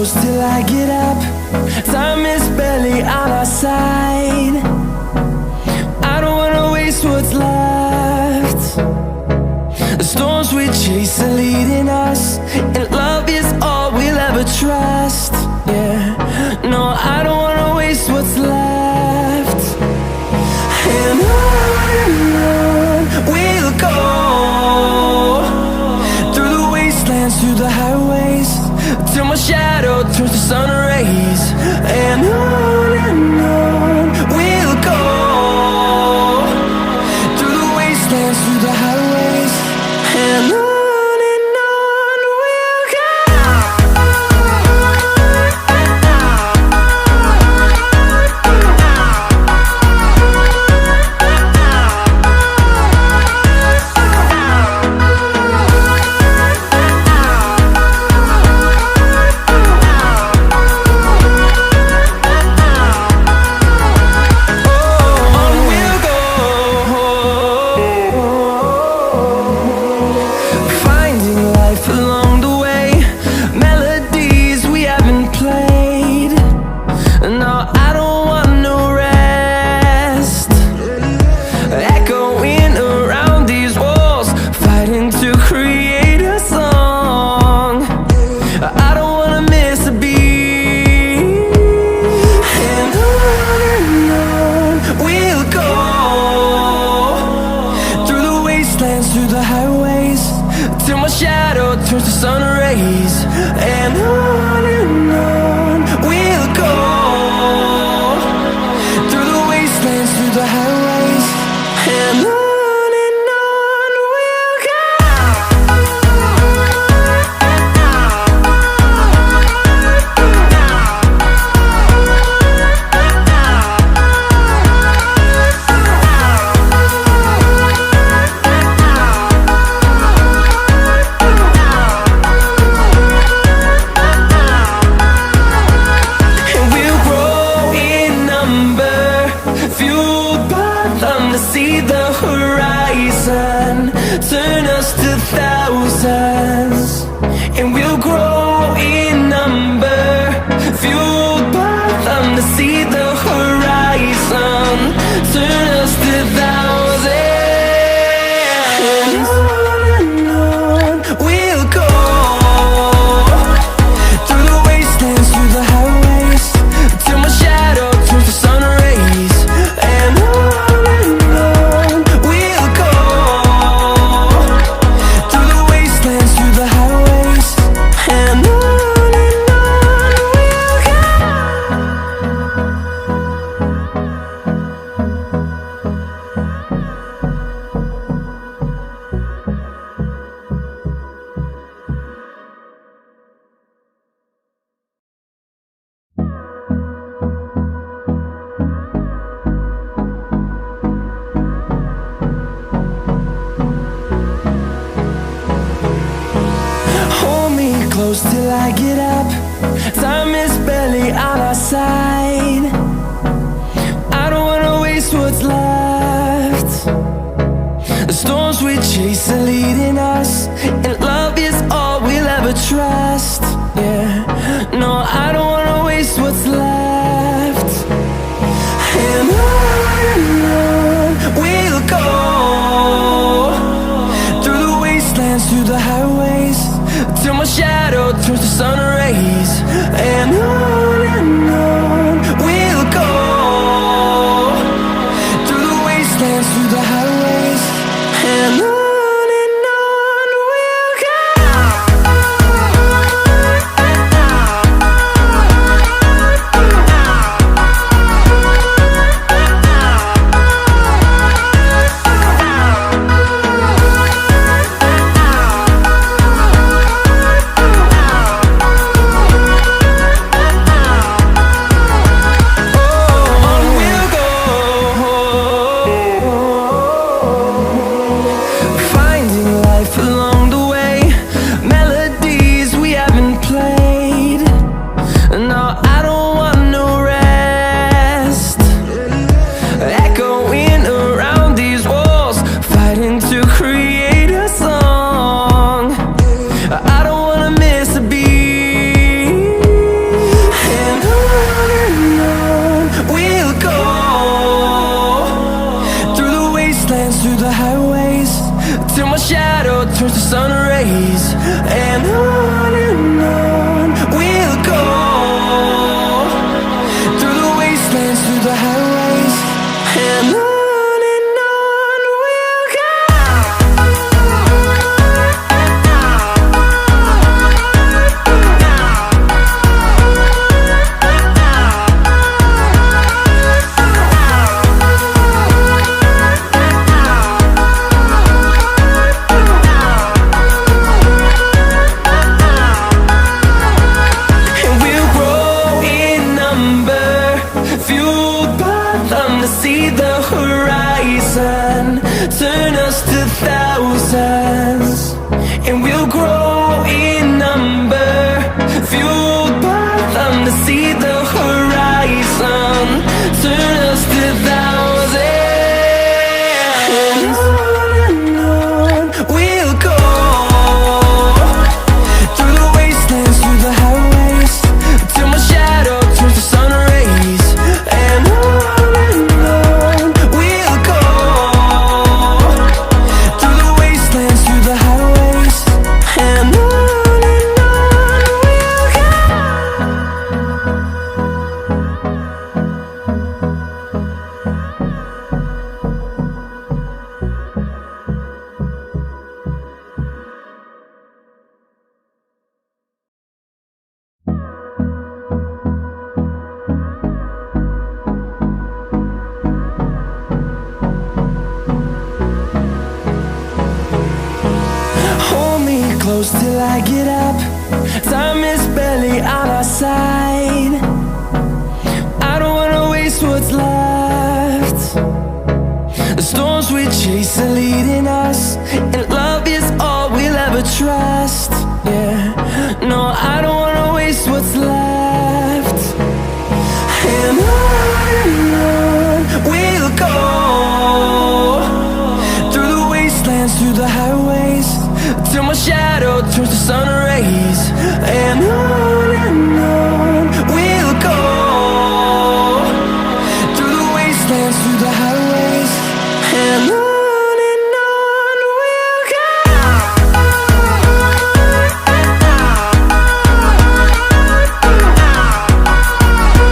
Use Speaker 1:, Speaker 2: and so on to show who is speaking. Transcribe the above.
Speaker 1: close till I get up. Time is barely on our side. I don't wanna waste what's left. The storms we chase are leading us, and love is all we'll ever trust. Yeah, no, I don't wanna waste what's left. And on we'll go, through the wastelands, through the highways, till my shadow turns to sun rays. And on we'll go, through the wastelands, through the highways, and on we'll go. Till I get up, time is barely on our side. I don't wanna waste what's left. The storms we chase are leading us, and love is all we'll ever trust. Yeah, no, I don't wanna waste what's left. And on we'll go, through the wastelands, through the highways, till my shadow turns to sun rays. And on we'll go, through the wastelands, through the highways, and on we'll go. sun rays. And on we'll go, through the wastelands, through the highways. And on we'll go. Turn us to thousands, and we'll grow in number, fueled by them to see the horizon. Turn us to thousands, and on we'll go, through the wastelands, through the highways, till my shadow turns to sun rays. And on we'll go, through the wastelands, through the highways. And on we'll go. Hold me close till I get up. Time is barely on our side. I don't wanna waste what's left. The storms we chase are leading us, and love is all we'll ever trust. Yeah, no, I don't wanna waste what's left. And on we'll go, through the wastelands, through the highways, till my shadow turns to sun rays. And on